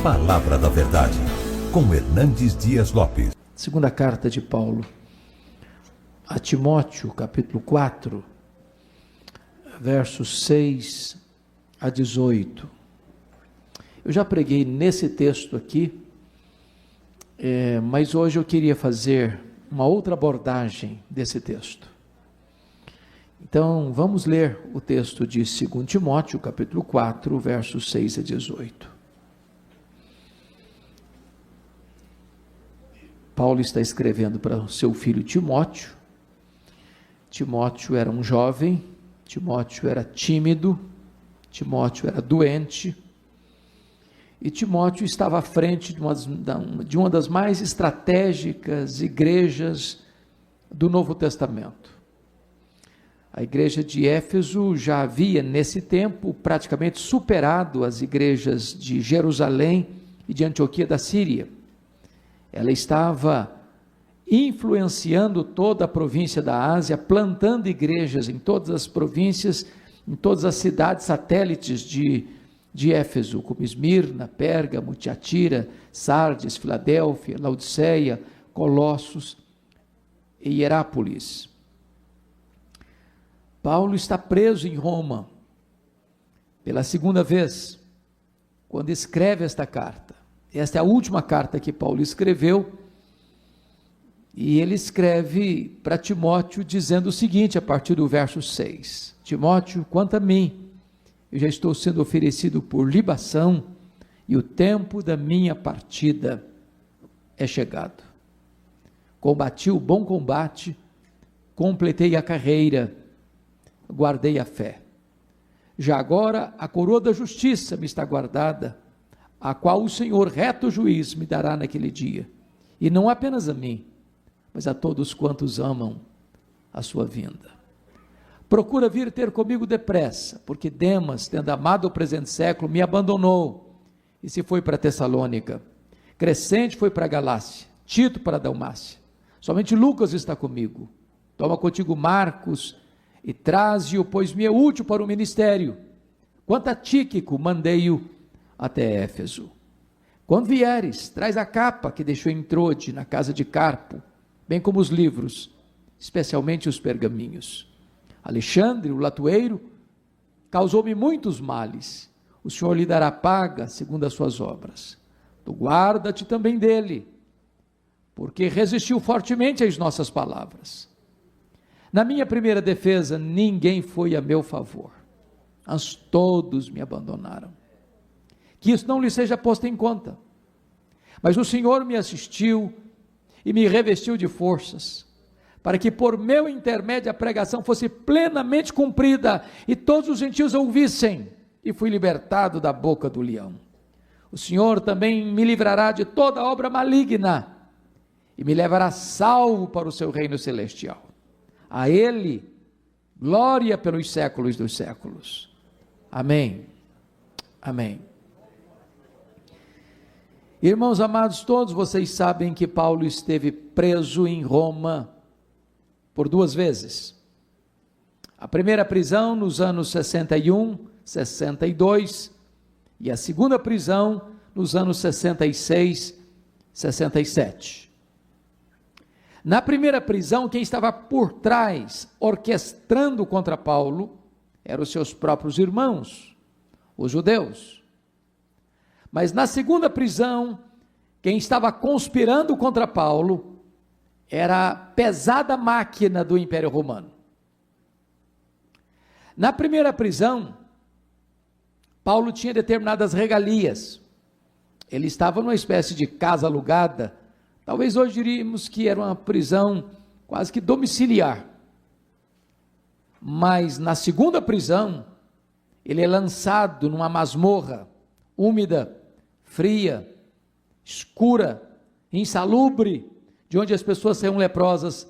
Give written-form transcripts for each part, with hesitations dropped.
Palavra da Verdade, com Hernandes Dias Lopes. Segunda carta de Paulo a Timóteo, capítulo 4, versos 6 a 18. Eu já preguei nesse texto aqui, mas hoje eu queria fazer uma outra abordagem desse texto. Então, vamos ler o texto de 2 Timóteo, capítulo 4, versos 6 a 18. Paulo está escrevendo para o seu filho Timóteo. Timóteo era um jovem, Timóteo era tímido, Timóteo era doente, e Timóteo estava à frente de uma das mais estratégicas igrejas do Novo Testamento. A igreja de Éfeso já havia, nesse tempo, praticamente superado as igrejas de Jerusalém e de Antioquia da Síria. Ela estava influenciando toda a província da Ásia, plantando igrejas em todas as províncias, em todas as cidades satélites de Éfeso, como Esmirna, Pérgamo, Tiatira, Sardes, Filadélfia, Laodiceia, Colossos e Hierápolis. Paulo está preso em Roma pela segunda vez, quando escreve esta carta. Esta é a última carta que Paulo escreveu, e ele escreve para Timóteo dizendo o seguinte, a partir do verso 6. Timóteo, quanto a mim, eu já estou sendo oferecido por libação, e o tempo da minha partida é chegado. Combati o bom combate, completei a carreira, guardei a fé. Já agora a coroa da justiça me está guardada, a qual o Senhor, reto juiz, me dará naquele dia, e não apenas a mim, mas a todos quantos amam a sua vinda. Procura vir ter comigo depressa, porque Demas, tendo amado o presente século, me abandonou, e se foi para Tessalônica. Crescente foi para a Galácia, Tito para a Dalmácia. Somente Lucas está comigo. Toma contigo Marcos, e traze-o, pois me é útil para o ministério. Quanto a Tíquico, mandei-o até Éfeso. Quando vieres, traz a capa que deixou em Trode, na casa de Carpo, bem como os livros, especialmente os pergaminhos. Alexandre, o latoeiro, causou-me muitos males. O Senhor lhe dará paga segundo as suas obras. Tu guarda-te também dele, porque resistiu fortemente às nossas palavras. Na minha primeira defesa, ninguém foi a meu favor, mas todos me abandonaram. Que isso não lhe seja posto em conta, mas o Senhor me assistiu e me revestiu de forças, para que por meu intermédio a pregação fosse plenamente cumprida, e todos os gentios ouvissem, e fui libertado da boca do leão. O Senhor também me livrará de toda obra maligna, e me levará salvo para o seu reino celestial. A Ele, glória pelos séculos dos séculos. Amém. Amém. Irmãos amados, todos vocês sabem que Paulo esteve preso em Roma por 2 vezes. A primeira prisão nos anos 61, 62, e a segunda prisão nos anos 66, 67. Na primeira prisão, quem estava por trás, orquestrando contra Paulo, eram os seus próprios irmãos, os judeus. Mas na segunda prisão, quem estava conspirando contra Paulo, era a pesada máquina do Império Romano. Na primeira prisão, Paulo tinha determinadas regalias. Ele estava numa espécie de casa alugada, talvez hoje diríamos que era uma prisão quase que domiciliar. Mas na segunda prisão, ele é lançado numa masmorra úmida, fria, escura, insalubre, de onde as pessoas saíam leprosas,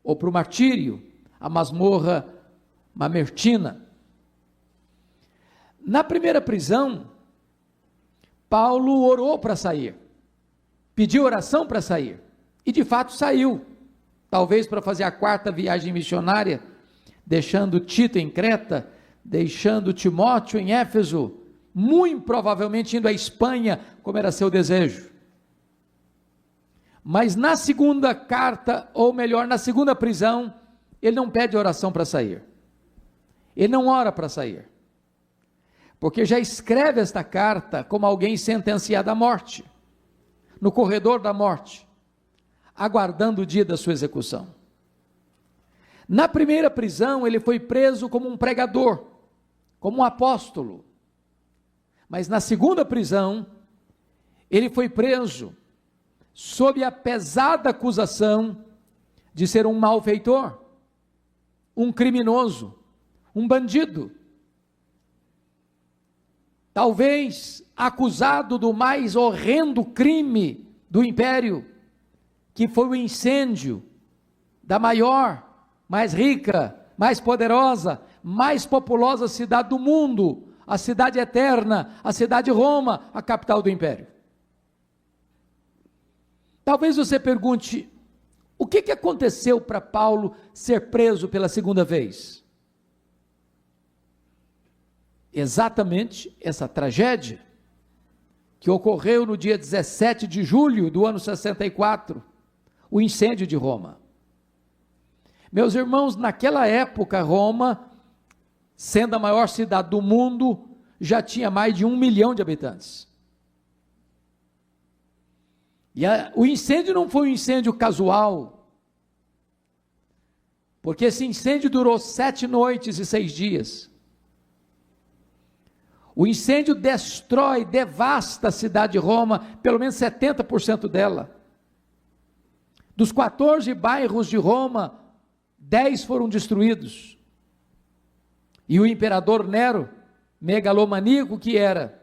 ou para o martírio, a masmorra Mamertina. Na primeira prisão, Paulo orou para sair, pediu oração para sair, e de fato saiu, talvez para fazer a 4ª viagem missionária, deixando Tito em Creta, deixando Timóteo em Éfeso, muito provavelmente indo à Espanha, como era seu desejo. Mas na segunda carta, ou melhor, na segunda prisão, ele não pede oração para sair. Ele não ora para sair. Porque já escreve esta carta como alguém sentenciado à morte, no corredor da morte, aguardando o dia da sua execução. Na primeira prisão, ele foi preso como um pregador, como um apóstolo. Mas na segunda prisão, ele foi preso sob a pesada acusação de ser um malfeitor, um criminoso, um bandido. Talvez acusado do mais horrendo crime do império, que foi o incêndio da maior, mais rica, mais poderosa, mais populosa cidade do mundo, a cidade eterna, a cidade de Roma, a capital do império. Talvez você pergunte, o que aconteceu para Paulo ser preso pela segunda vez? Exatamente essa tragédia que ocorreu no dia 17 de julho do ano 64, o incêndio de Roma. Meus irmãos, naquela época Roma, sendo a maior cidade do mundo, já tinha mais de 1 milhão de habitantes. E o incêndio não foi um incêndio casual, porque esse incêndio durou 7 noites e 6 dias. O incêndio destrói, devasta a cidade de Roma, pelo menos 70% dela. Dos 14 bairros de Roma, 10 foram destruídos. E o imperador Nero, megalomaníaco que era,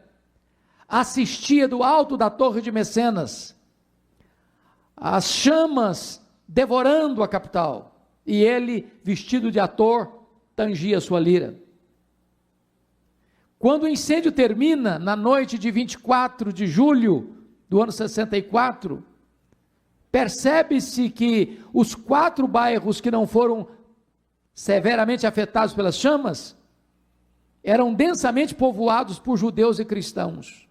assistia do alto da torre de Mecenas, as chamas devorando a capital, e ele, vestido de ator, tangia sua lira. Quando o incêndio termina, na noite de 24 de julho do ano 64, percebe-se que os 4 bairros que não foram severamente afetados pelas chamas, eram densamente povoados por judeus e cristãos.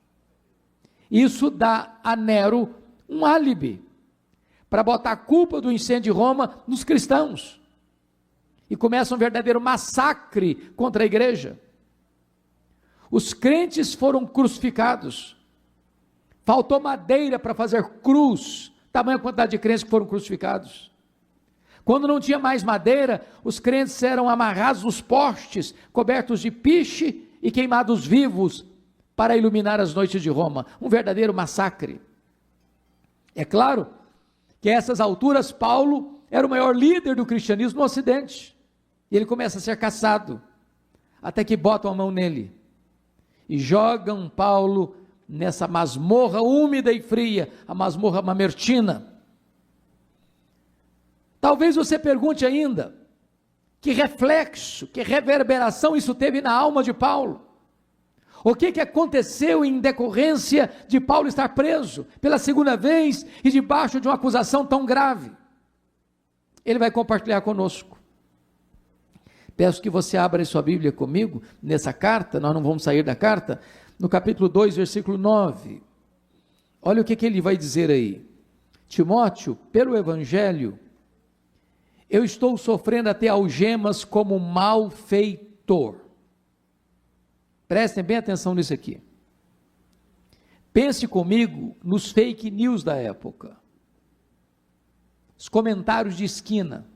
Isso dá a Nero um álibi, para botar a culpa do incêndio de Roma nos cristãos, e começa um verdadeiro massacre contra a igreja. Os crentes foram crucificados, faltou madeira para fazer cruz, tamanha quantidade de crentes que foram crucificados. Quando não tinha mais madeira, os crentes eram amarrados nos postes, cobertos de piche e queimados vivos, para iluminar as noites de Roma, um verdadeiro massacre. É claro que a essas alturas Paulo era o maior líder do cristianismo no Ocidente, e ele começa a ser caçado, até que botam a mão nele, e jogam Paulo nessa masmorra úmida e fria, a masmorra mamertina. Talvez você pergunte ainda, que reflexo, que reverberação isso teve na alma de Paulo? O que aconteceu em decorrência de Paulo estar preso pela segunda vez e debaixo de uma acusação tão grave? Ele vai compartilhar conosco. Peço que você abra sua Bíblia comigo, nessa carta, nós não vamos sair da carta, no capítulo 2, versículo 9. Olha o que ele vai dizer aí. Timóteo, pelo Evangelho, eu estou sofrendo até algemas como malfeitor. Prestem bem atenção nisso aqui. Pense comigo nos fake news da época. Os comentários de esquina.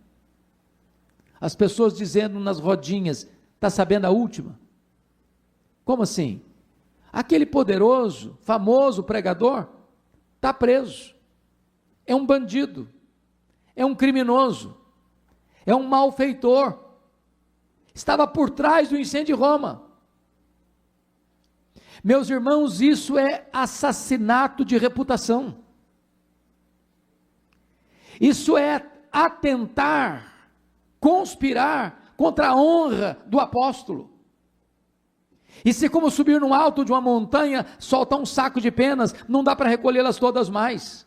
As pessoas dizendo nas rodinhas, está sabendo a última? Como assim? Aquele poderoso, famoso pregador, está preso. É um bandido. É um criminoso. É um malfeitor. Estava por trás do incêndio de Roma. Meus irmãos, isso é assassinato de reputação. Isso é atentar, conspirar contra a honra do apóstolo. Isso é como subir no alto de uma montanha, soltar um saco de penas, não dá para recolhê-las todas mais.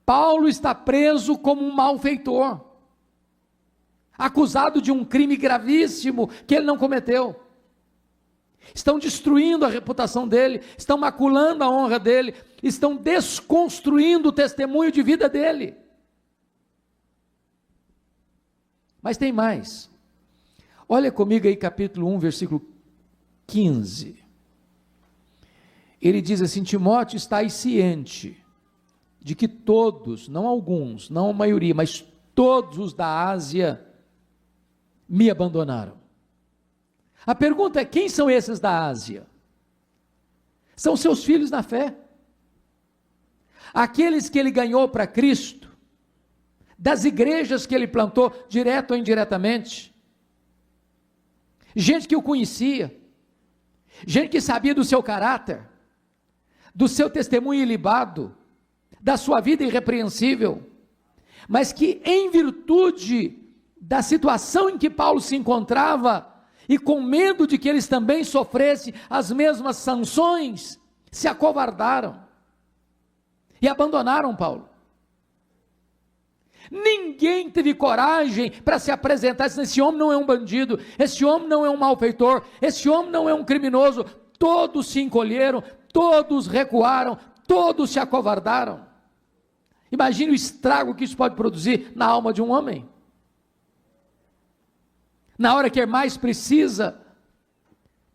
Paulo está preso como um malfeitor, acusado de um crime gravíssimo que ele não cometeu. estão destruindo a reputação dele, estão maculando a honra dele, estão desconstruindo o testemunho de vida dele. Mas tem mais. Olha comigo aí capítulo 1, versículo 15. Ele diz assim: Timóteo, estais ciente de que todos, não alguns, não a maioria, mas todos os da Ásia me abandonaram. A pergunta é: quem são esses da Ásia? São seus filhos na fé, aqueles que ele ganhou para Cristo, das igrejas que ele plantou, direto ou indiretamente, gente que o conhecia, gente que sabia do seu caráter, do seu testemunho ilibado, da sua vida irrepreensível, mas que em virtude da situação em que Paulo se encontrava, e com medo de que eles também sofressem as mesmas sanções, se acovardaram e abandonaram Paulo. Ninguém teve coragem para se apresentar, dizendo: esse homem não é um bandido, esse homem não é um malfeitor, esse homem não é um criminoso. Todos se encolheram, todos recuaram, todos se acovardaram. Imagine o estrago que isso pode produzir na alma de um homem. Na hora que ele mais precisa,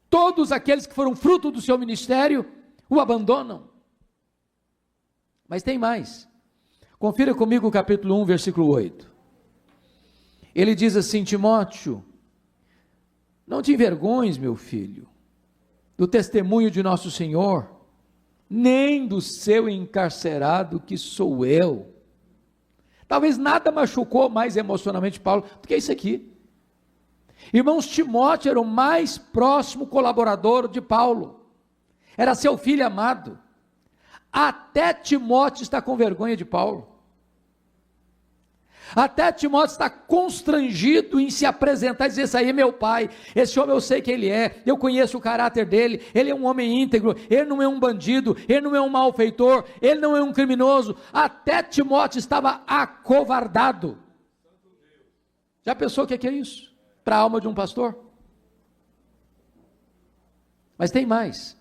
todos aqueles que foram fruto do seu ministério o abandonam. Mas tem mais. Confira comigo o capítulo 1, versículo 8. Ele diz assim: Timóteo, não te envergonhes, meu filho, do testemunho de nosso Senhor, nem do seu encarcerado que sou eu. Talvez nada machucou mais emocionalmente Paulo do que isso aqui. Irmãos, Timóteo era o mais próximo colaborador de Paulo, era seu filho amado. Até Timóteo está com vergonha de Paulo, até Timóteo está constrangido em se apresentar e dizer: esse aí é meu pai, esse homem eu sei quem ele é, eu conheço o caráter dele, ele é um homem íntegro, ele não é um bandido, ele não é um malfeitor, ele não é um criminoso. Até Timóteo estava acovardado. Já pensou o que é isso para a alma de um pastor? Mas tem mais.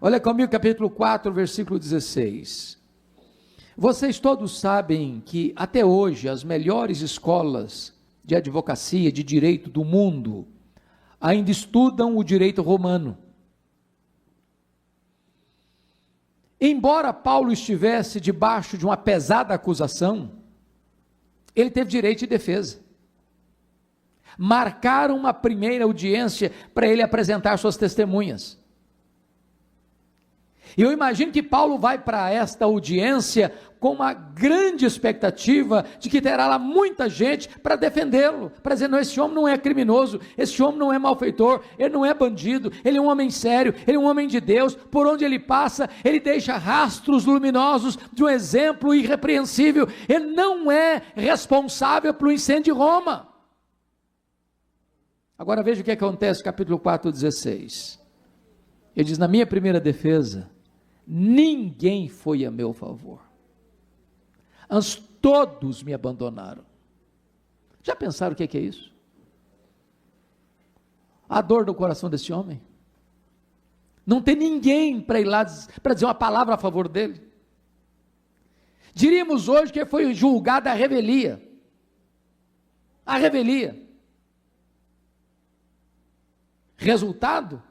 Olha comigo capítulo 4, versículo 16. Vocês todos sabem que até hoje as melhores escolas de advocacia, de direito do mundo, ainda estudam o direito romano. Embora Paulo estivesse debaixo de uma pesada acusação, ele teve direito de defesa. Marcaram uma primeira audiência para ele apresentar suas testemunhas. E eu imagino que Paulo vai para esta audiência com uma grande expectativa de que terá lá muita gente para defendê-lo, para dizer: não, esse homem não é criminoso, esse homem não é malfeitor, ele não é bandido, ele é um homem sério, ele é um homem de Deus, por onde ele passa, ele deixa rastros luminosos de um exemplo irrepreensível, ele não é responsável pelo incêndio de Roma. Agora veja o que acontece, capítulo 4, 16. Ele diz: na minha primeira defesa, ninguém foi a meu favor, antes todos me abandonaram. Já pensaram o que é isso? A dor do coração desse homem. Não tem ninguém para ir lá para dizer uma palavra a favor dele. Diríamos hoje que foi julgada a revelia. A revelia. Resultado?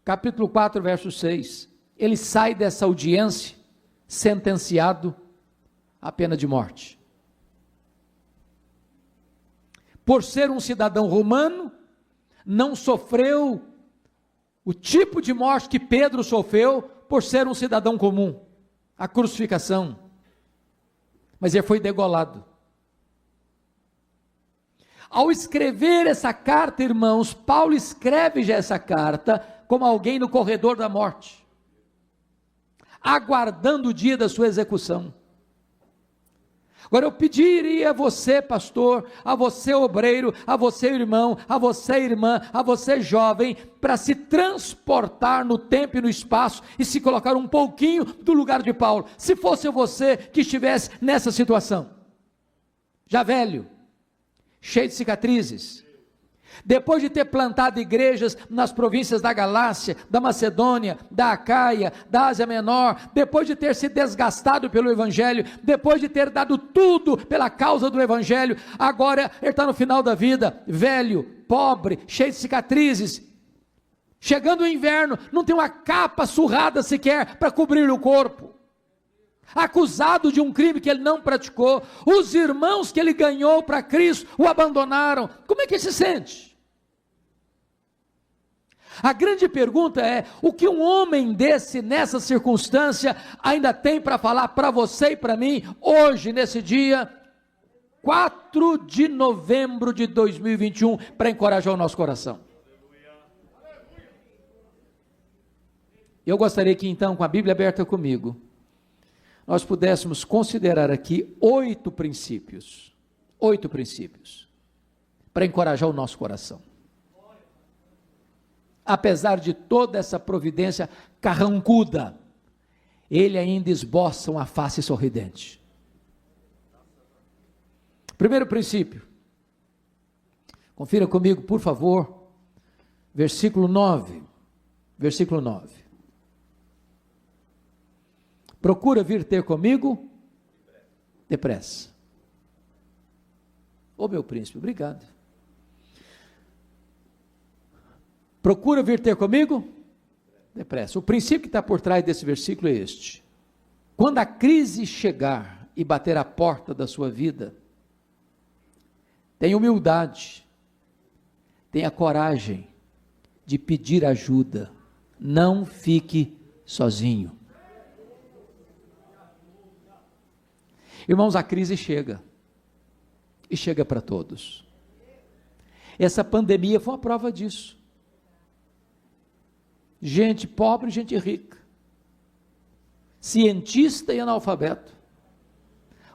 Capítulo 4, verso 6. Ele sai dessa audiência sentenciado à pena de morte. Por ser um cidadão romano, não sofreu o tipo de morte que Pedro sofreu por ser um cidadão comum, a crucificação. Mas ele foi degolado. Ao escrever essa carta, irmãos, Paulo escreve já essa carta como alguém no corredor da morte, aguardando o dia da sua execução. Agora eu pediria a você, pastor, a você, obreiro, a você, irmão, a você, irmã, a você, jovem, para se transportar no tempo e no espaço e se colocar um pouquinho do lugar de Paulo. Se fosse você que estivesse nessa situação, já velho, cheio de cicatrizes, Depois de ter plantado igrejas nas províncias da Galácia, da Macedônia, da Acaia, da Ásia Menor, depois de ter se desgastado pelo Evangelho, depois de ter dado tudo pela causa do Evangelho, agora ele está no final da vida, velho, pobre, cheio de cicatrizes. Chegando o inverno, não tem uma capa surrada sequer para cobrir o corpo. Acusado de um crime que ele não praticou, os irmãos que ele ganhou para Cristo o abandonaram. Como é que ele se sente? A grande pergunta é: o que um homem desse, nessa circunstância, ainda tem para falar para você e para mim, hoje, nesse dia 4 de novembro de 2021, para encorajar o nosso coração? Eu gostaria que então, com a Bíblia aberta comigo, nós pudéssemos considerar aqui 8 princípios, para encorajar o nosso coração. Apesar de toda essa providência carrancuda, ele ainda esboça uma face sorridente. Primeiro princípio, confira comigo, por favor, versículo 9. Procura vir ter comigo depressa. Ô meu príncipe, obrigado. Procura vir ter comigo depressa. O princípio que está por trás desse versículo é este: quando a crise chegar e bater a porta da sua vida, tenha humildade, tenha coragem de pedir ajuda, não fique sozinho. Irmãos, a crise chega, e chega para todos. Essa pandemia foi uma prova disso. Gente pobre, gente rica, cientista e analfabeto,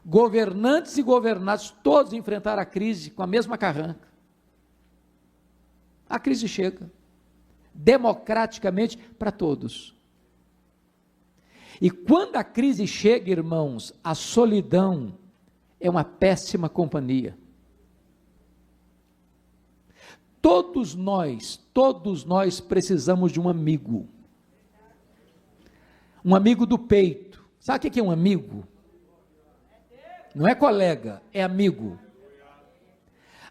governantes e governados, todos enfrentaram a crise com a mesma carranca. A crise chega, democraticamente, para todos. E quando a crise chega, irmãos, a solidão é uma péssima companhia. Todos nós precisamos de um amigo do peito. Sabe o que é um amigo? Não é colega, é amigo.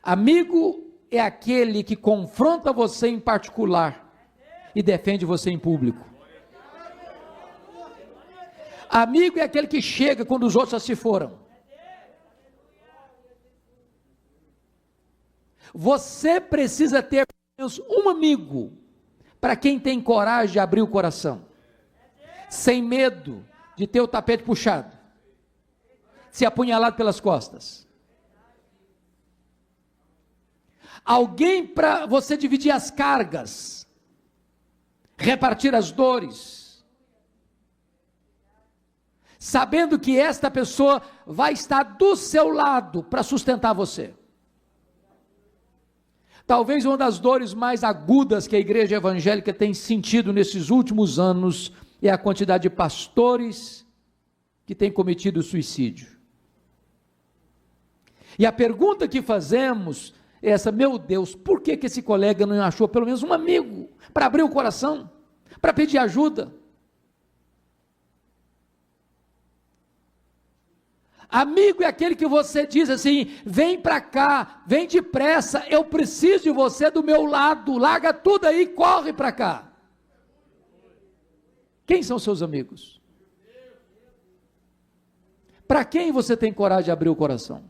Amigo é aquele que confronta você em particular e defende você em público. Amigo é aquele que chega quando os outros já se foram. Você precisa ter pelo menos um amigo, para quem tem coragem de abrir o coração, sem medo de ter o tapete puxado, ser apunhalado pelas costas. Alguém para você dividir as cargas, repartir as dores, sabendo que esta pessoa vai estar do seu lado para sustentar você. Talvez uma das dores mais agudas que a igreja evangélica tem sentido nesses últimos anos é a quantidade de pastores que têm cometido suicídio. E a pergunta que fazemos é essa: meu Deus, por que esse colega não achou pelo menos um amigo para abrir o coração, para pedir ajuda? Amigo é aquele que você diz assim: vem para cá, vem depressa, eu preciso de você do meu lado, larga tudo aí, corre para cá. Quem são seus amigos? Para quem você tem coragem de abrir o coração?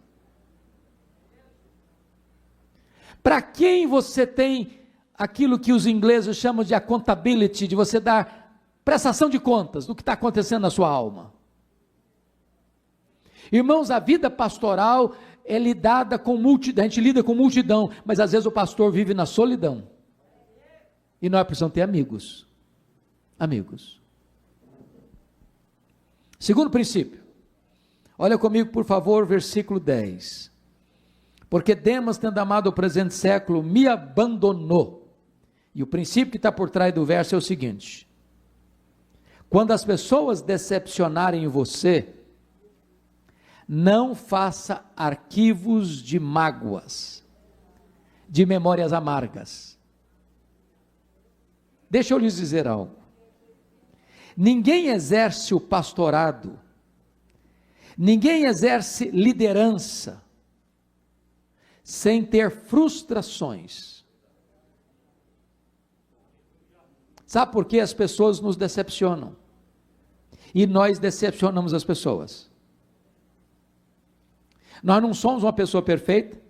Para quem você tem aquilo que os ingleses chamam de accountability, de você dar prestação de contas do que está acontecendo na sua alma? Irmãos, a vida pastoral é lidada com multidão, a gente lida com multidão, mas às vezes o pastor vive na solidão, e nós precisamos ter amigos. Segundo princípio, olha comigo por favor, versículo 10, porque Demas, tendo amado o presente século, me abandonou. E o princípio que está por trás do verso é o seguinte: quando as pessoas decepcionarem você, não faça arquivos de mágoas, de memórias amargas. Deixa eu lhes dizer algo. Ninguém exerce o pastorado, ninguém exerce liderança sem ter frustrações. Sabe por que as pessoas nos decepcionam? E nós decepcionamos as pessoas. Nós não somos uma pessoa perfeita,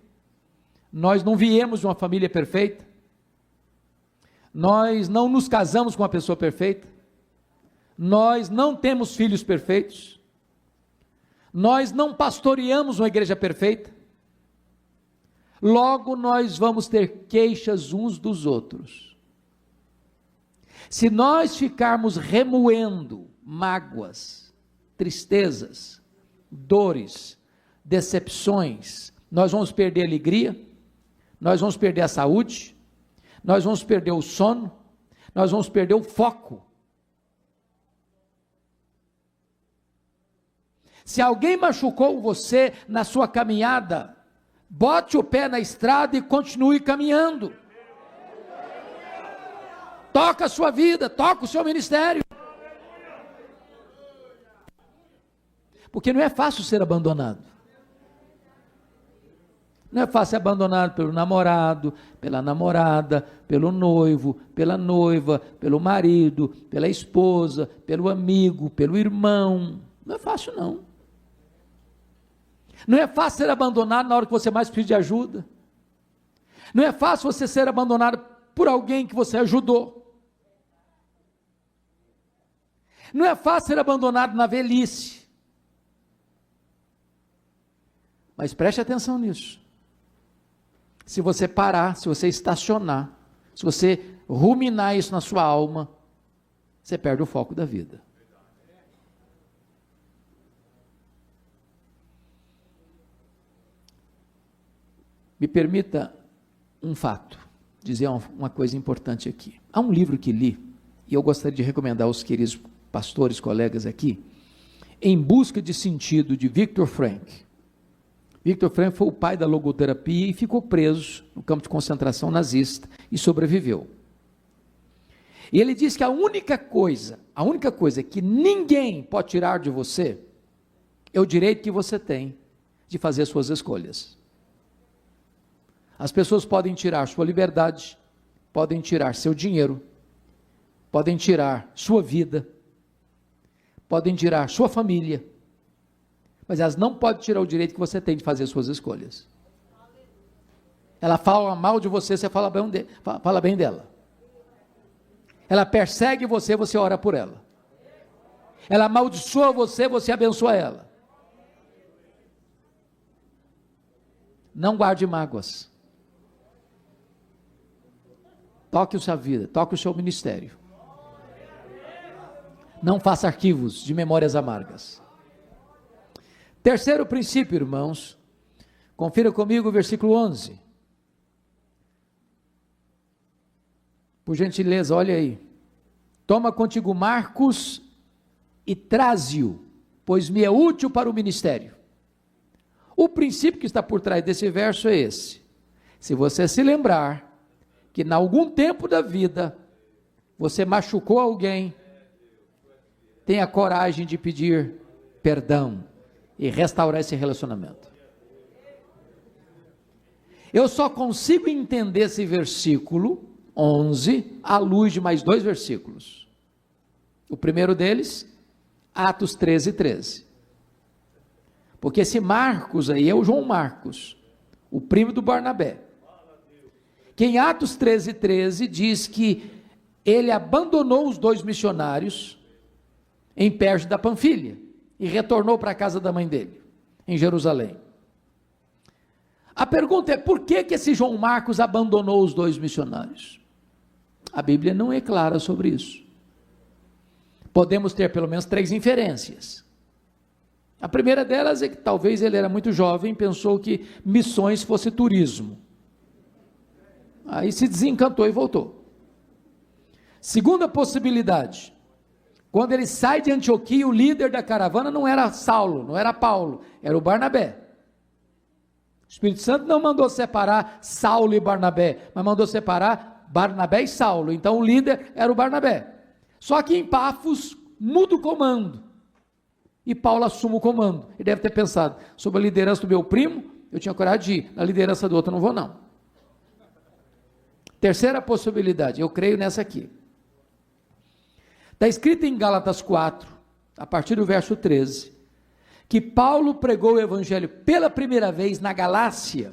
nós não viemos de uma família perfeita, nós não nos casamos com uma pessoa perfeita, nós não temos filhos perfeitos, nós não pastoreamos uma igreja perfeita, logo nós vamos ter queixas uns dos outros. Se nós ficarmos remoendo mágoas, tristezas, dores, decepções, nós vamos perder a alegria, nós vamos perder a saúde, nós vamos perder o sono, nós vamos perder o foco. Se alguém machucou você na sua caminhada, bote o pé na estrada e continue caminhando. Toca a sua vida, toca o seu ministério. Porque não é fácil ser abandonado. Não é fácil ser abandonado pelo namorado, pela namorada, pelo noivo, pela noiva, pelo marido, pela esposa, pelo amigo, pelo irmão. Não é fácil não. Não é fácil ser abandonado na hora que você mais precisa de ajuda. Não é fácil você ser abandonado por alguém que você ajudou. Não é fácil ser abandonado na velhice. Mas preste atenção nisso. Se você parar, se você estacionar, se você ruminar isso na sua alma, você perde o foco da vida. Me permita um fato, dizer uma coisa importante aqui. Há um livro que li, e eu gostaria de recomendar aos queridos pastores, colegas aqui, Em Busca de Sentido, de Viktor Frankl. Viktor Frankl foi o pai da logoterapia e ficou preso no campo de concentração nazista e sobreviveu. E ele diz que a única coisa que ninguém pode tirar de você é o direito que você tem de fazer as suas escolhas. As pessoas podem tirar sua liberdade, podem tirar seu dinheiro, podem tirar sua vida, podem tirar sua família, mas elas não podem tirar o direito que você tem de fazer as suas escolhas. Ela fala mal de você, você fala bem dela. Ela persegue você, você ora por ela. Ela amaldiçoa você, você abençoa ela. Não guarde mágoas. Toque a sua vida, toque o seu ministério. Não faça arquivos de memórias amargas. Terceiro princípio, irmãos, confira comigo o versículo 11. Por gentileza, olha aí. Toma contigo Marcos e traze-o, pois me é útil para o ministério. O princípio que está por trás desse verso é esse. Se você se lembrar que em algum tempo da vida você machucou alguém, tenha coragem de pedir perdão e restaurar esse relacionamento. Eu só consigo entender esse versículo 11 à luz de mais dois versículos. O primeiro deles, Atos 13:13. Porque esse Marcos aí é o João Marcos, o primo do Barnabé. Que em Atos 13:13 diz que ele abandonou os dois missionários em Perge da Panfilha e retornou para a casa da mãe dele, em Jerusalém. A pergunta é, por que esse João Marcos abandonou os dois missionários? A Bíblia não é clara sobre isso. Podemos ter pelo menos três inferências. A primeira delas é que talvez ele era muito jovem, pensou que missões fosse turismo. Aí se desencantou e voltou. Segunda possibilidade, quando ele sai de Antioquia, o líder da caravana não era Saulo, não era Paulo, era o Barnabé. O Espírito Santo não mandou separar Saulo e Barnabé, mas mandou separar Barnabé e Saulo. Então o líder era o Barnabé. Só que em Pafos muda o comando. E Paulo assume o comando. Ele deve ter pensado, sobre a liderança do meu primo, eu tinha coragem de ir. Na liderança do outro eu não vou não. Terceira possibilidade, eu creio nessa aqui. Está escrito em Gálatas 4, a partir do verso 13, que Paulo pregou o evangelho pela primeira vez na Galácia,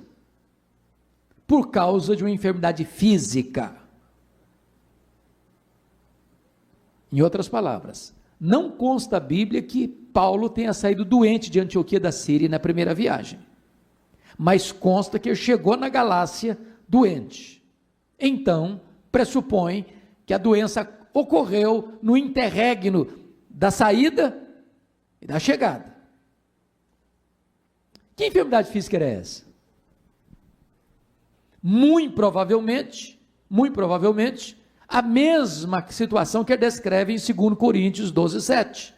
por causa de uma enfermidade física. Em outras palavras, não consta a Bíblia que Paulo tenha saído doente de Antioquia da Síria na primeira viagem, mas consta que ele chegou na Galácia doente. Então, pressupõe que a doença ocorreu no interregno da saída e da chegada. Que enfermidade física era essa? Muito provavelmente, a mesma situação que ele descreve em 2 Coríntios 12, 7.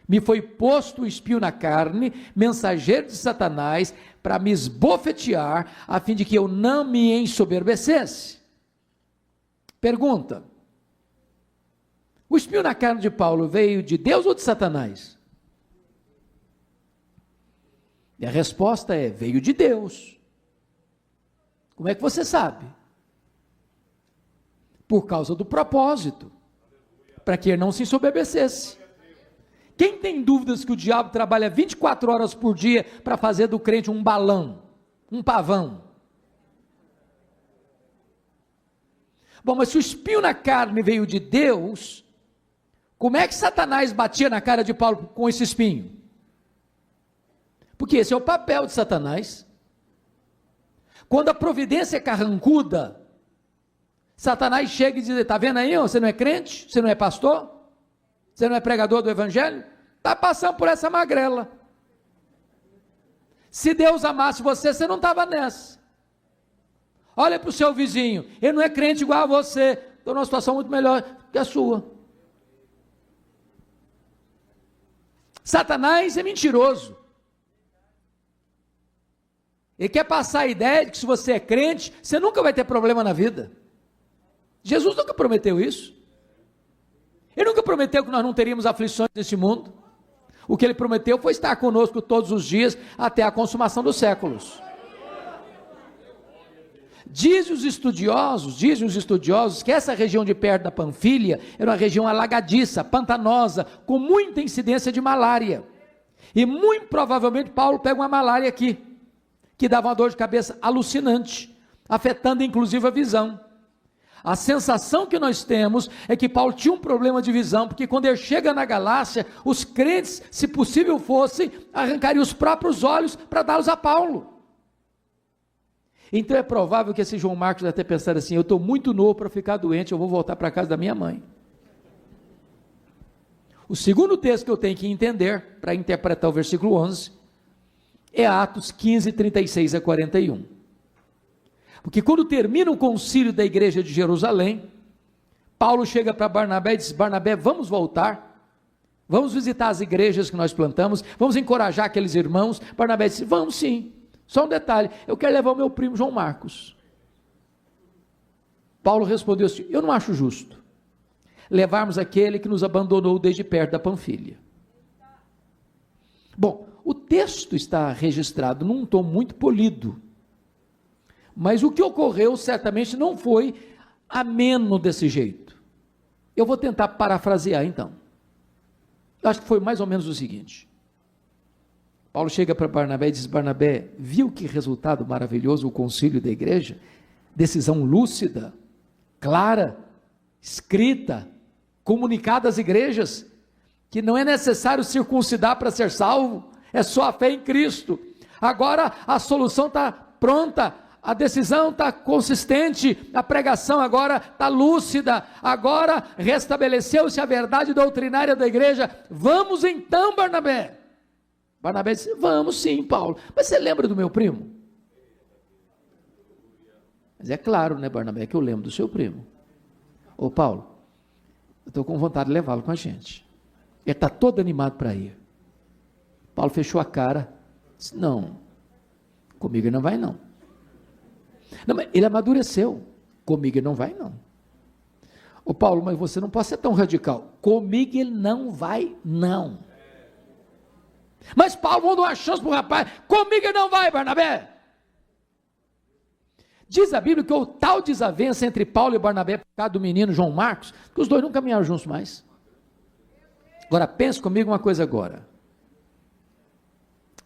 Me foi posto o espinho na carne, mensageiro de Satanás, para me esbofetear, a fim de que eu não me ensoberbecesse. Pergunta: o espinho na carne de Paulo veio de Deus ou de Satanás? E a resposta é: veio de Deus. Como é que você sabe? Por causa do propósito, para que ele não se ensoberbecesse. Quem tem dúvidas que o diabo trabalha 24 horas por dia para fazer do crente um balão, um pavão? Bom, mas se o espinho na carne veio de Deus, como é que Satanás batia na cara de Paulo com esse espinho? Porque esse é o papel de Satanás. Quando a providência é carrancuda, Satanás chega e diz: está vendo aí, você não é crente? Você não é pastor? Você não é pregador do evangelho? Está passando por essa magrela. Se Deus amasse você, você não estava nessa. Olha para o seu vizinho, ele não é crente igual a você, está numa situação muito melhor que a sua. Satanás é mentiroso. Ele quer passar a ideia de que se você é crente, você nunca vai ter problema na vida. Jesus nunca prometeu isso. Ele nunca prometeu que nós não teríamos aflições nesse mundo. O que ele prometeu foi estar conosco todos os dias até a consumação dos séculos. Dizem os estudiosos que essa região de perto da Panfilha era uma região alagadiça, pantanosa, com muita incidência de malária. E muito provavelmente Paulo pega uma malária aqui, que dava uma dor de cabeça alucinante, afetando inclusive a visão. A sensação que nós temos é que Paulo tinha um problema de visão, porque quando ele chega na Galácia, os crentes, se possível fosse, arrancariam os próprios olhos para dá-los a Paulo. Então é provável que esse João Marcos deve ter pensado assim: eu estou muito novo para ficar doente, eu vou voltar para a casa da minha mãe. O segundo texto que eu tenho que entender, para interpretar o versículo 11, é Atos 15, 36 a 41. Porque quando termina o concílio da igreja de Jerusalém, Paulo chega para Barnabé e diz: Barnabé, vamos voltar, vamos visitar as igrejas que nós plantamos, vamos encorajar aqueles irmãos. Barnabé disse: vamos sim, só um detalhe, eu quero levar o meu primo João Marcos. Paulo respondeu assim: eu não acho justo levarmos aquele que nos abandonou desde perto da Panfilha. Bom, o texto está registrado num tom muito polido, mas o que ocorreu certamente não foi ameno desse jeito. Eu vou tentar parafrasear então. Eu acho que foi mais ou menos o seguinte: Paulo chega para Barnabé e diz: Barnabé, viu que resultado maravilhoso o concílio da igreja? Decisão lúcida, clara, escrita, comunicada às igrejas, que não é necessário circuncidar para ser salvo, é só a fé em Cristo. Agora a solução está pronta, a decisão está consistente, a pregação agora está lúcida, agora restabeleceu-se a verdade doutrinária da igreja. Vamos então, Barnabé. Barnabé disse: vamos sim, Paulo. Mas você lembra do meu primo? Mas é claro, né, Barnabé, que eu lembro do seu primo. Ô Paulo, eu estou com vontade de levá-lo com a gente. Ele está todo animado para ir. Paulo fechou a cara, disse: não, Comigo ele não vai não. Não, mas ele amadureceu. Comigo ele não vai não. Ô Paulo, mas você não pode ser tão radical. Comigo ele não vai não. Mas Paulo, vamos dar uma chance para o rapaz. Comigo ele não vai, Barnabé. Diz a Bíblia que houve tal desavença entre Paulo e Barnabé por causa do menino João Marcos, que os dois não caminharam juntos mais. Agora, pense comigo uma coisa agora.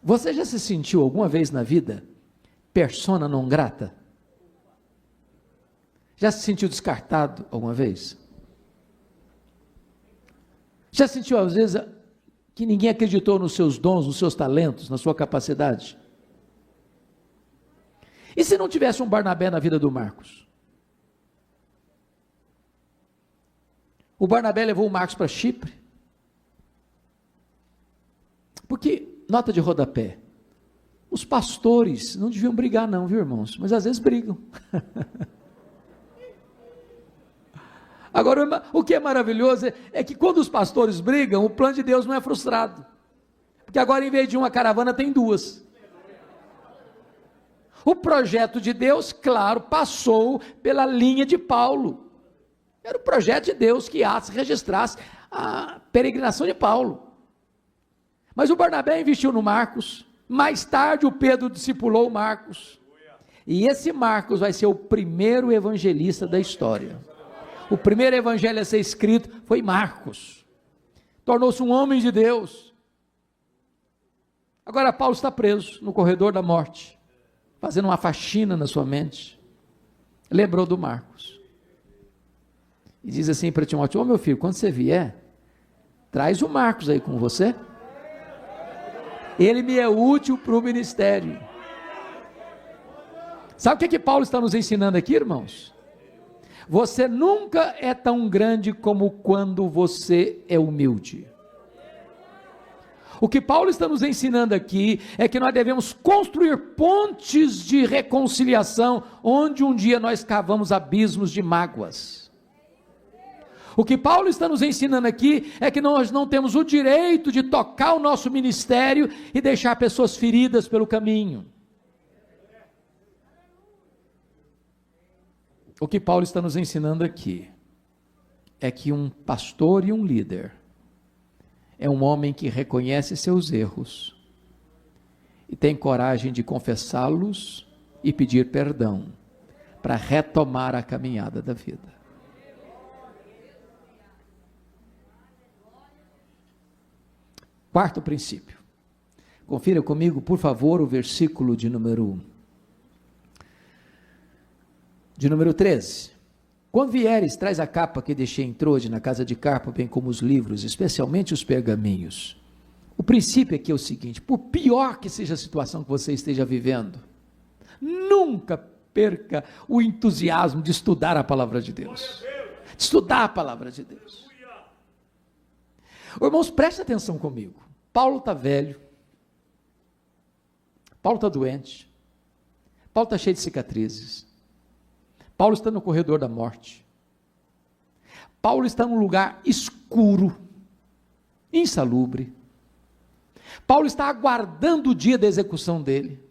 Você já se sentiu alguma vez na vida persona non grata? Já se sentiu descartado alguma vez? Já sentiu às vezes que ninguém acreditou nos seus dons, nos seus talentos, na sua capacidade? E se não tivesse um Barnabé na vida do Marcos? O Barnabé levou o Marcos para Chipre. Porque, nota de rodapé, os pastores não deviam brigar não, viu irmãos? Mas às vezes brigam. Agora, o que é maravilhoso é que quando os pastores brigam, o plano de Deus não é frustrado. Porque agora, em vez de uma caravana, tem duas. O projeto de Deus, claro, passou pela linha de Paulo. Era o projeto de Deus que Atos registrasse a peregrinação de Paulo. Mas o Barnabé investiu no Marcos. Mais tarde, o Pedro discipulou o Marcos. E esse Marcos vai ser o primeiro evangelista da história. O primeiro evangelho a ser escrito foi Marcos. Tornou-se um homem de Deus. Agora Paulo está preso no corredor da morte, fazendo uma faxina na sua mente. Lembrou do Marcos. E diz assim para Timóteo: ô meu filho, quando você vier, traz o Marcos aí com você. Ele me é útil para o ministério. Sabe o que Paulo está nos ensinando aqui, irmãos? Você nunca é tão grande como quando você é humilde. O que Paulo está nos ensinando aqui é que nós devemos construir pontes de reconciliação, onde um dia nós cavamos abismos de mágoas. O que Paulo está nos ensinando aqui é que nós não temos o direito de tocar o nosso ministério e deixar pessoas feridas pelo caminho. O que Paulo está nos ensinando aqui é que um pastor e um líder é um homem que reconhece seus erros e tem coragem de confessá-los e pedir perdão para retomar a caminhada da vida. Quarto princípio. Confira comigo, por favor, o versículo de número 13. Quando vieres, traz a capa que deixei em Trode, na casa de Carpo, bem como os livros, especialmente os pergaminhos. O princípio aqui é o seguinte: por pior que seja a situação que você esteja vivendo, nunca perca o entusiasmo de estudar a palavra de Deus. De estudar a palavra de Deus. Irmãos, preste atenção comigo. Paulo está velho. Paulo está doente. Paulo está cheio de cicatrizes. Paulo está no corredor da morte. Paulo está num lugar escuro, insalubre. Paulo está aguardando o dia da execução dele.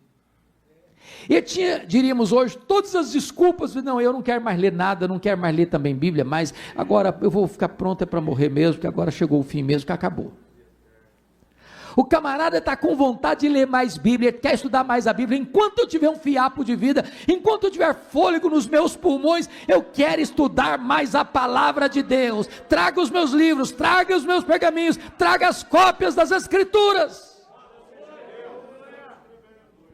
Ele tinha, diríamos hoje, todas as desculpas: não, eu não quero mais ler nada, não quero mais ler também Bíblia, mas agora eu vou ficar pronto para morrer mesmo, porque agora chegou o fim mesmo, que acabou. O camarada está com vontade de ler mais Bíblia, quer estudar mais a Bíblia. Enquanto eu tiver um fiapo de vida, enquanto eu tiver fôlego nos meus pulmões, eu quero estudar mais a palavra de Deus. Traga os meus livros, traga os meus pergaminhos, traga as cópias das Escrituras.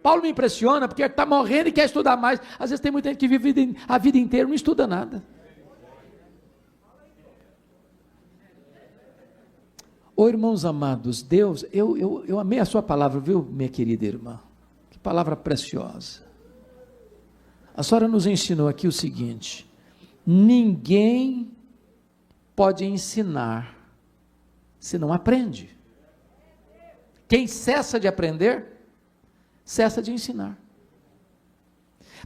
Paulo me impressiona, porque ele está morrendo e quer estudar mais. Às vezes tem muita gente que vive a vida inteira e não estuda nada. Ô irmãos amados, Deus, eu amei a sua palavra, viu, minha querida irmã? Que palavra preciosa. A senhora nos ensinou aqui o seguinte: ninguém pode ensinar se não aprende. Quem cessa de aprender, cessa de ensinar.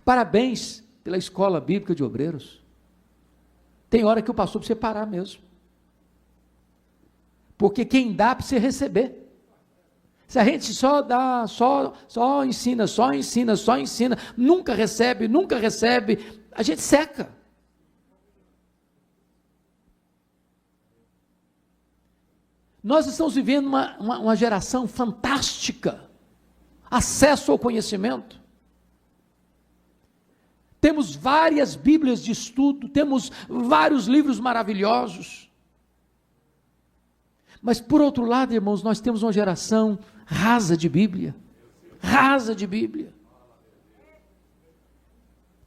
Parabéns pela Escola Bíblica de Obreiros. Tem hora que o pastor precisa parar mesmo. Porque quem dá precisa receber. Se a gente só dá, só ensina, nunca recebe, a gente seca. Nós estamos vivendo uma geração fantástica, acesso ao conhecimento. Temos várias Bíblias de estudo, temos vários livros maravilhosos. Mas, por outro lado, irmãos, nós temos uma geração rasa de Bíblia. Rasa de Bíblia.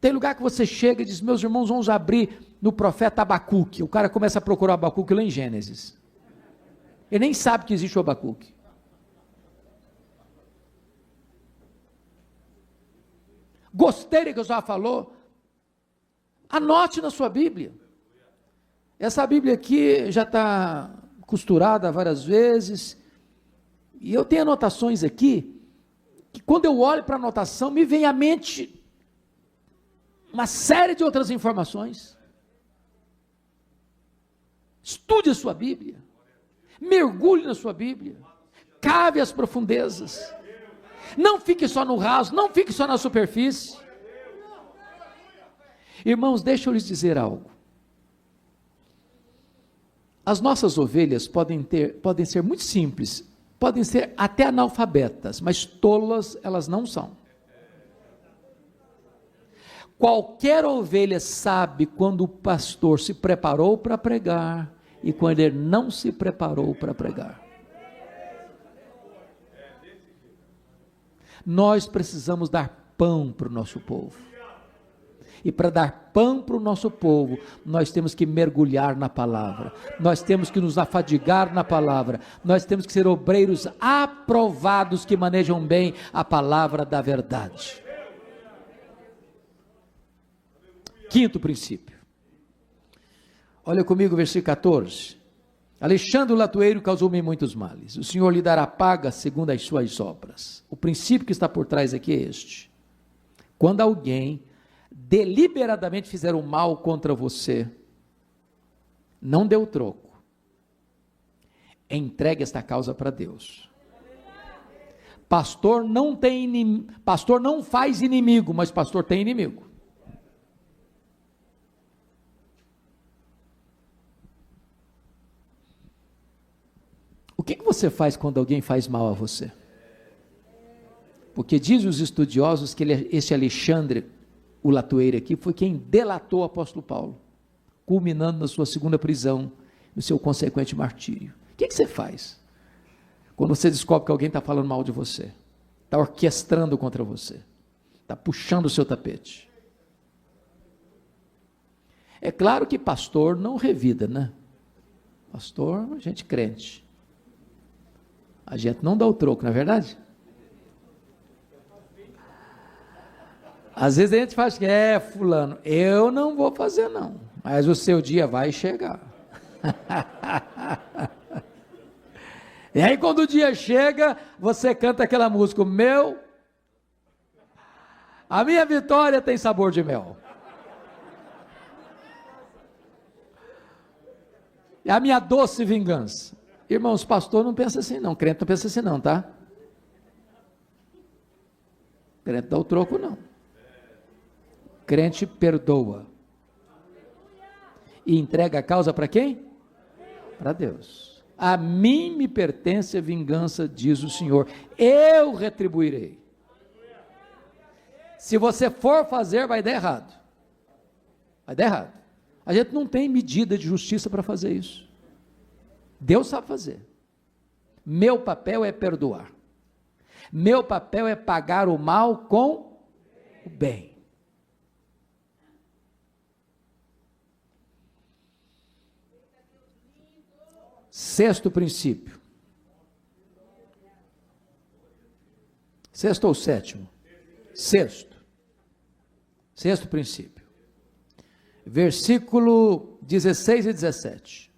Tem lugar que você chega e diz, meus irmãos, vamos abrir no profeta Abacuque. O cara começa a procurar Abacuque lá em Gênesis. Ele nem sabe que existe o Abacuque. Gostei do que o senhor falou. Anote na sua Bíblia. Essa Bíblia aqui já está costurada várias vezes, e eu tenho anotações aqui, que quando eu olho para a anotação, me vem à mente uma série de outras informações. Estude a sua Bíblia, mergulhe na sua Bíblia, cave as profundezas, não fique só no raso, não fique só na superfície. Irmãos, deixa eu lhes dizer algo. As nossas ovelhas podem ser muito simples, podem ser até analfabetas, mas tolas elas não são. Qualquer ovelha sabe quando o pastor se preparou para pregar e quando ele não se preparou para pregar. Nós precisamos dar pão para o nosso povo. E para dar pão para o nosso povo, nós temos que mergulhar na palavra, nós temos que nos afadigar na palavra, nós temos que ser obreiros aprovados que manejam bem a palavra da verdade. Quinto princípio. Olha comigo o versículo 14. Alexandre o latoeiro causou-me muitos males. O Senhor lhe dará paga segundo as suas obras. O princípio que está por trás aqui é este. Quando alguém deliberadamente fizer o mal contra você, não dê o troco, entregue esta causa para Deus. Pastor pastor não faz inimigo, mas pastor tem inimigo. O que você faz quando alguém faz mal a você? Porque dizem os estudiosos que esse Alexandre, o latoeiro aqui, foi quem delatou o apóstolo Paulo, culminando na sua segunda prisão, no seu consequente martírio. O que você faz quando você descobre que alguém está falando mal de você, está orquestrando contra você, está puxando o seu tapete? É claro que pastor não revida, né? Pastor, gente crente. A gente não dá o troco, não é verdade? Às vezes a gente faz que fulano, eu não vou fazer não, mas o seu dia vai chegar. E aí quando o dia chega, você canta aquela música, a minha vitória tem sabor de mel. É a minha doce vingança. Irmãos, pastor não pensa assim não, crente não pensa assim não, tá? Crente dá o troco não. Crente perdoa. E entrega a causa para quem? Para Deus. A mim me pertence a vingança, diz o Senhor. Eu retribuirei. Se você for fazer, vai dar errado. Vai dar errado. A gente não tem medida de justiça para fazer isso. Deus sabe fazer. Meu papel é perdoar. Meu papel é pagar o mal com o bem. Sexto princípio. Sexto ou sétimo? Sexto. Sexto princípio. Versículo 16 e 17.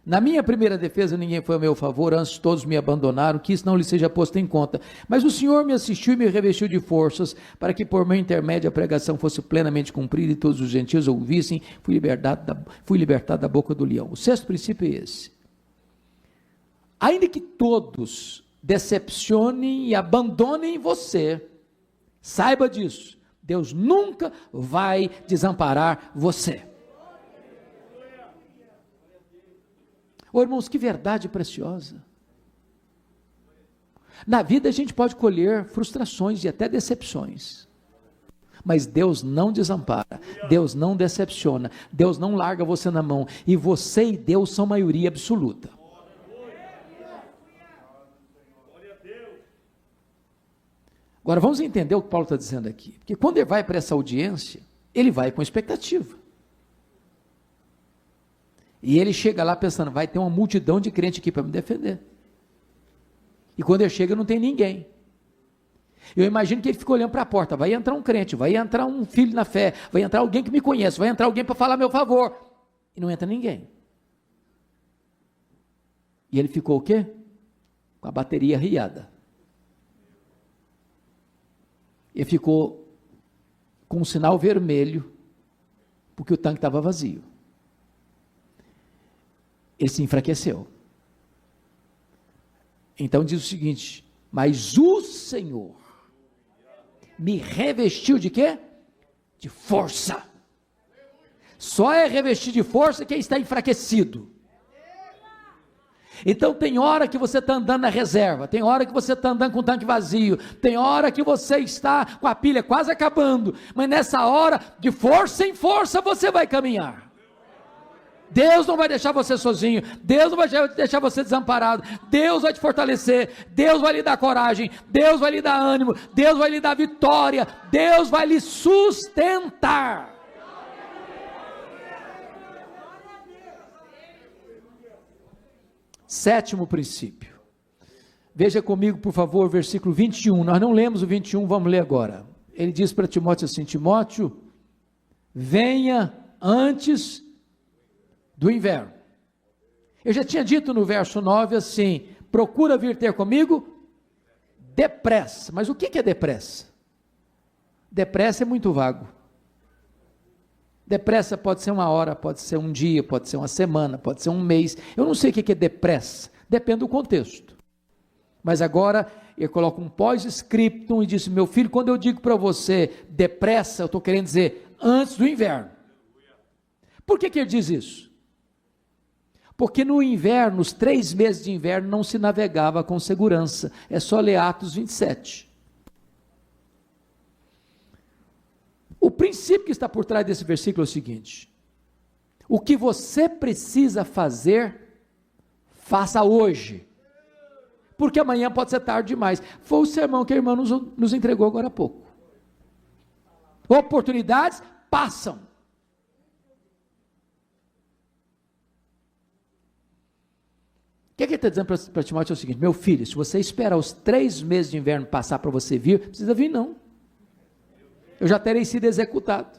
Na minha primeira defesa ninguém foi a meu favor, antes todos me abandonaram, que isso não lhe seja posto em conta. Mas o Senhor me assistiu e me revestiu de forças, para que por meu intermédio a pregação fosse plenamente cumprida e todos os gentios ouvissem, fui libertado da boca do leão. O sexto princípio é esse. Ainda que todos decepcionem e abandonem você, saiba disso, Deus nunca vai desamparar você. Ô irmãos, que verdade preciosa. Na vida a gente pode colher frustrações e até decepções, mas Deus não desampara, Deus não decepciona, Deus não larga você na mão, e você e Deus são maioria absoluta. Agora vamos entender o que Paulo está dizendo aqui, porque quando ele vai para essa audiência, ele vai com expectativa, e ele chega lá pensando, vai ter uma multidão de crente aqui para me defender, e quando ele chega não tem ninguém. Eu imagino que ele ficou olhando para a porta, vai entrar um crente, vai entrar um filho na fé, vai entrar alguém que me conhece, vai entrar alguém para falar a meu favor, e não entra ninguém. E ele ficou o quê? Com a bateria riada. Ele ficou com um sinal vermelho, porque o tanque estava vazio. Ele se enfraqueceu. Então diz o seguinte, mas o Senhor me revestiu de quê? De força. Só é revestir de força quem está enfraquecido. Então tem hora que você está andando na reserva, tem hora que você está andando com o tanque vazio, tem hora que você está com a pilha quase acabando, mas nessa hora, de força em força, você vai caminhar. Deus não vai deixar você sozinho, Deus não vai deixar você desamparado, Deus vai te fortalecer, Deus vai lhe dar coragem, Deus vai lhe dar ânimo, Deus vai lhe dar vitória, Deus vai lhe sustentar. Sétimo princípio, veja comigo por favor, versículo 21, nós não lemos o 21, vamos ler agora. Ele diz para Timóteo assim, Timóteo, venha antes do inverno. Eu já tinha dito no verso 9 assim, procura vir ter comigo depressa. Mas o que é depressa? Depressa é muito vago. Depressa pode ser uma hora, pode ser um dia, pode ser uma semana, pode ser um mês. Eu não sei o que é depressa, depende do contexto. Mas agora eu coloco um pós-scriptum e disse, meu filho, quando eu digo para você depressa, eu estou querendo dizer antes do inverno. Por que ele diz isso? Porque no inverno, os 3 meses de inverno, não se navegava com segurança. É só ler Atos 27. O princípio que está por trás desse versículo é o seguinte: o que você precisa fazer, faça hoje, porque amanhã pode ser tarde demais. Foi o sermão que a irmã nos entregou agora há pouco. Oportunidades passam. O que ele está dizendo para Timóteo é o seguinte: meu filho, se você esperar os 3 meses de inverno passar para você vir, não precisa vir não, eu já terei sido executado,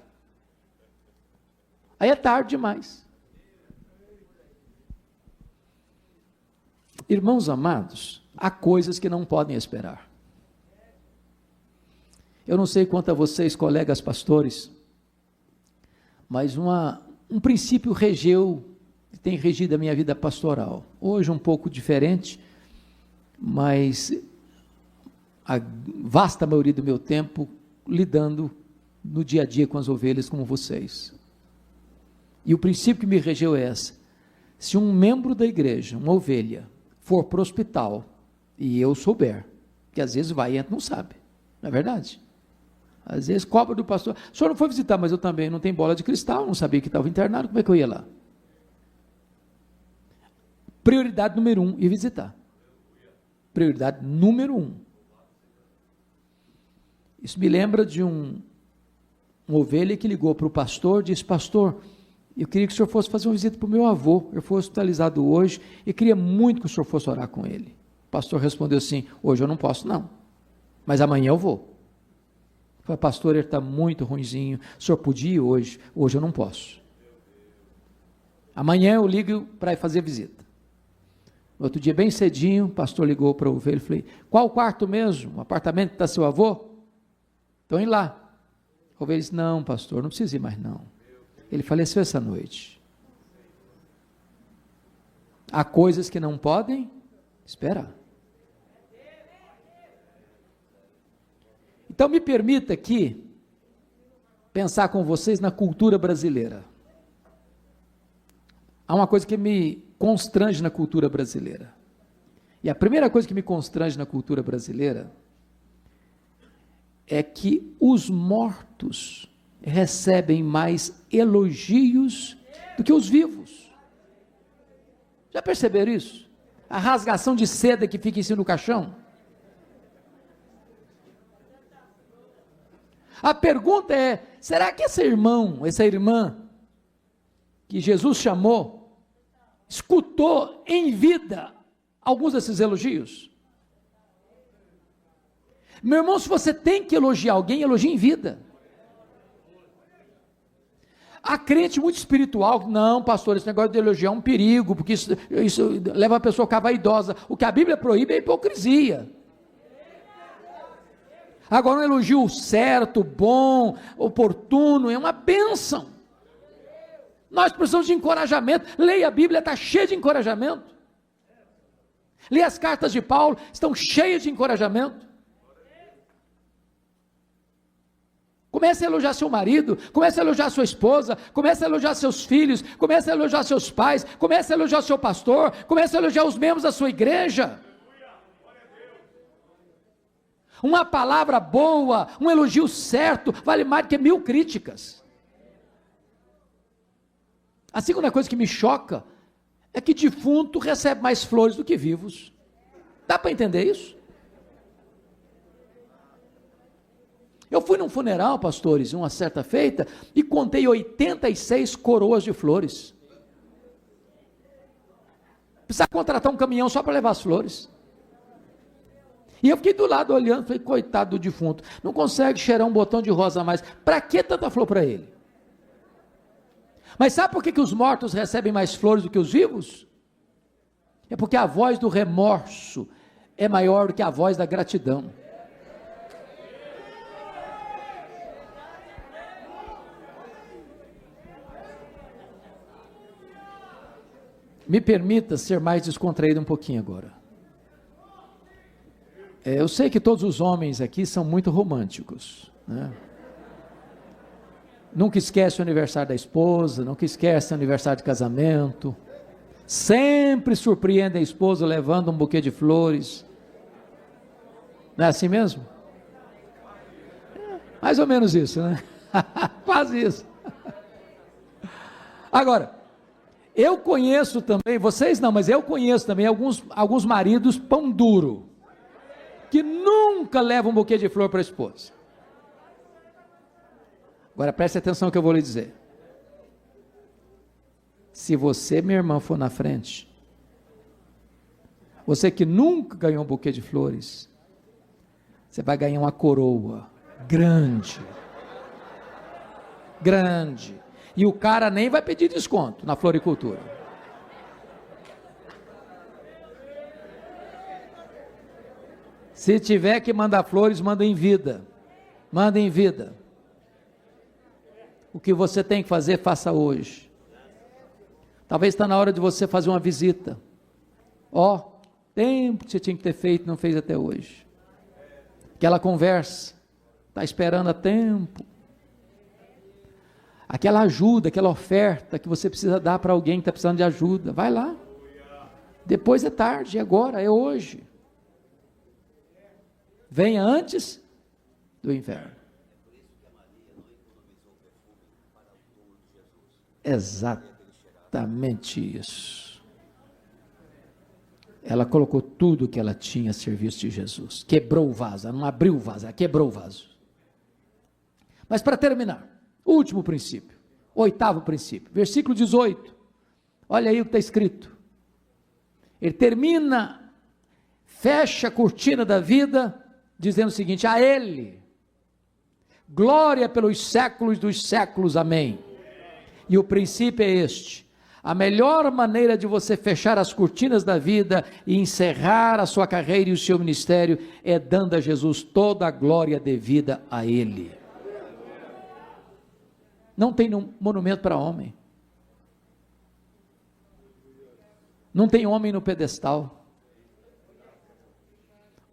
aí é tarde demais. Irmãos amados, há coisas que não podem esperar. Eu não sei quanto a vocês, colegas pastores, mas um princípio tem regido a minha vida pastoral, hoje um pouco diferente, mas a vasta maioria do meu tempo lidando no dia a dia com as ovelhas como vocês, e o princípio que me regeu é esse: se um membro da igreja, uma ovelha, for para o hospital, e eu souber, que às vezes vai e entra, não sabe, não é verdade? Às vezes cobra do pastor, o senhor não foi visitar, mas eu também não tenho bola de cristal, não sabia que estava internado, como é que eu ia lá? Prioridade número 1, ir visitar. Prioridade número 1. Isso me lembra de uma ovelha que ligou para o pastor, disse: pastor, eu queria que o senhor fosse fazer uma visita para o meu avô, eu fui hospitalizado hoje, e queria muito que o senhor fosse orar com ele. O pastor respondeu assim: hoje eu não posso não, mas amanhã eu vou. Eu falei: pastor, ele está muito ruinzinho, o senhor podia ir hoje? Hoje eu não posso. Amanhã eu ligo para ir fazer a visita. No outro dia, bem cedinho, o pastor ligou para a ovelha e falei: qual o quarto mesmo? O apartamento está seu avô? Estão indo lá. A ovelha disse: não, pastor, não precisa ir mais não. Ele faleceu essa noite. Há coisas que não podem esperar. Então me permita aqui pensar com vocês na cultura brasileira. Há uma coisa que me constrange na cultura brasileira. E a primeira coisa que me constrange na cultura brasileira é que os mortos recebem mais elogios do que os vivos. Já perceberam isso? A rasgação de seda que fica em cima do caixão. A pergunta é, será que esse irmão, essa irmã, que Jesus chamou, escutou em vida alguns desses elogios? Meu irmão, se você tem que elogiar alguém, elogie em vida. Há crente muito espiritual, não, pastor, esse negócio de elogiar é um perigo, porque isso leva a pessoa a ficar vaidosa. O que a Bíblia proíbe é a hipocrisia. Agora, um elogio certo, bom, oportuno, é uma bênção. Nós precisamos de encorajamento. Leia a Bíblia, está cheia de encorajamento. Leia as cartas de Paulo, estão cheias de encorajamento. Comece a elogiar seu marido, comece a elogiar sua esposa, comece a elogiar seus filhos, comece a elogiar seus pais, comece a elogiar seu pastor, comece a elogiar os membros da sua igreja. Uma palavra boa, um elogio certo, vale mais do que 1000 críticas. A segunda coisa que me choca é que defunto recebe mais flores do que vivos. Dá para entender isso? Eu fui num funeral, pastores, uma certa feita, e contei 86 coroas de flores. Precisava contratar um caminhão só para levar as flores. E eu fiquei do lado olhando, falei, coitado do defunto, não consegue cheirar um botão de rosa a mais, para que tanta flor para ele? Mas sabe por que os mortos recebem mais flores do que os vivos? É porque a voz do remorso é maior do que a voz da gratidão. Me permita ser mais descontraído um pouquinho agora. Eu sei que todos os homens aqui são muito românticos, né? Nunca esquece o aniversário da esposa, nunca esquece o aniversário de casamento, sempre surpreende a esposa levando um buquê de flores. Não é assim mesmo? Mais ou menos isso, né? Quase isso. Agora, eu conheço também, vocês não, mas eu conheço também alguns maridos pão duro, que nunca levam um buquê de flor para a esposa. Agora preste atenção no que eu vou lhe dizer. Se você, minha irmã, for na frente, você que nunca ganhou um buquê de flores, você vai ganhar uma coroa grande, grande, e o cara nem vai pedir desconto na floricultura. Se tiver que mandar flores, manda em vida, manda em vida. O que você tem que fazer, faça hoje. Talvez está na hora de você fazer uma visita. Tempo que você tinha que ter feito, não fez até hoje. Aquela conversa, está esperando há tempo. Aquela ajuda, aquela oferta que você precisa dar para alguém que está precisando de ajuda, vai lá. Depois é tarde, é agora, é hoje. Venha antes do inverno. Exatamente isso. Ela colocou tudo que ela tinha a serviço de Jesus. Quebrou o vaso, ela não abriu o vaso, ela quebrou o vaso. Mas para terminar, o último princípio, o 8º princípio, versículo 18, olha aí o que está escrito. Ele termina, fecha a cortina da vida, dizendo o seguinte: a Ele, glória pelos séculos dos séculos, amém. E o princípio é este: a melhor maneira de você fechar as cortinas da vida e encerrar a sua carreira e o seu ministério é dando a Jesus toda a glória devida a Ele. Não tem monumento para homem, não tem homem no pedestal.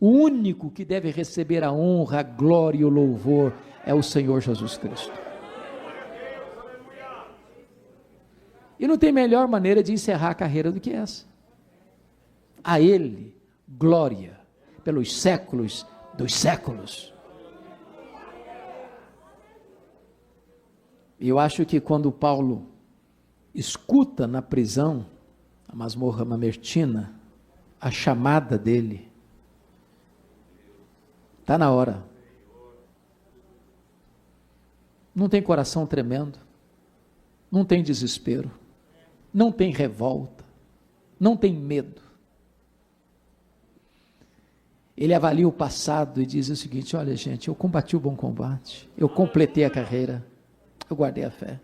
O único que deve receber a honra, a glória e o louvor é o Senhor Jesus Cristo. E não tem melhor maneira de encerrar a carreira do que essa. A Ele, glória, pelos séculos dos séculos. E eu acho que quando Paulo escuta na prisão, a masmorra mamertina, a chamada dele, está na hora. Não tem coração tremendo, não tem desespero, não tem revolta, não tem medo. Ele avalia o passado e diz o seguinte: olha, gente, eu combati o bom combate, eu completei a carreira, eu guardei a fé.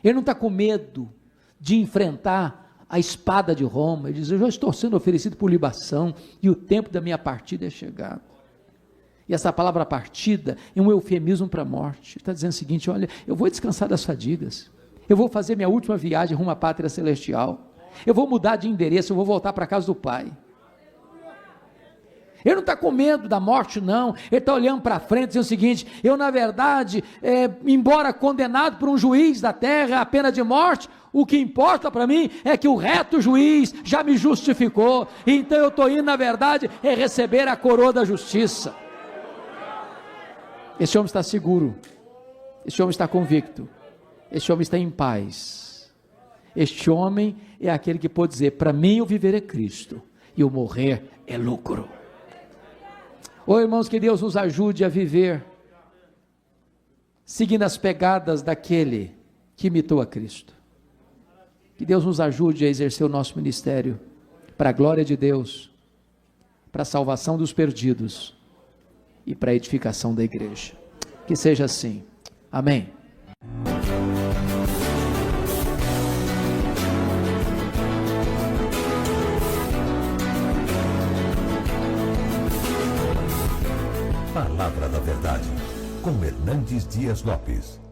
Ele não está com medo de enfrentar a espada de Roma. Ele diz: eu já estou sendo oferecido por libação e o tempo da minha partida é chegado. E essa palavra partida é um eufemismo para a morte. Ele está dizendo o seguinte: olha, eu vou descansar das fadigas, eu vou fazer minha última viagem rumo à pátria celestial, eu vou mudar de endereço, eu vou voltar para a casa do Pai. Ele não está com medo da morte, não. Ele está olhando para frente e dizendo o seguinte: eu, na verdade, embora condenado por um juiz da terra à pena de morte, o que importa para mim é que o reto juiz já me justificou. Então eu estou indo, na verdade, receber a coroa da justiça. Esse homem está seguro. Esse homem está convicto. Esse homem está em paz. Este homem é aquele que pode dizer: para mim o viver é Cristo e o morrer é lucro. Oh, irmãos, que Deus nos ajude a viver seguindo as pegadas daquele que imitou a Cristo. Que Deus nos ajude a exercer o nosso ministério para a glória de Deus, para a salvação dos perdidos e para a edificação da igreja. Que seja assim. Amém. Palavra da Verdade, com Hernandes Dias Lopes.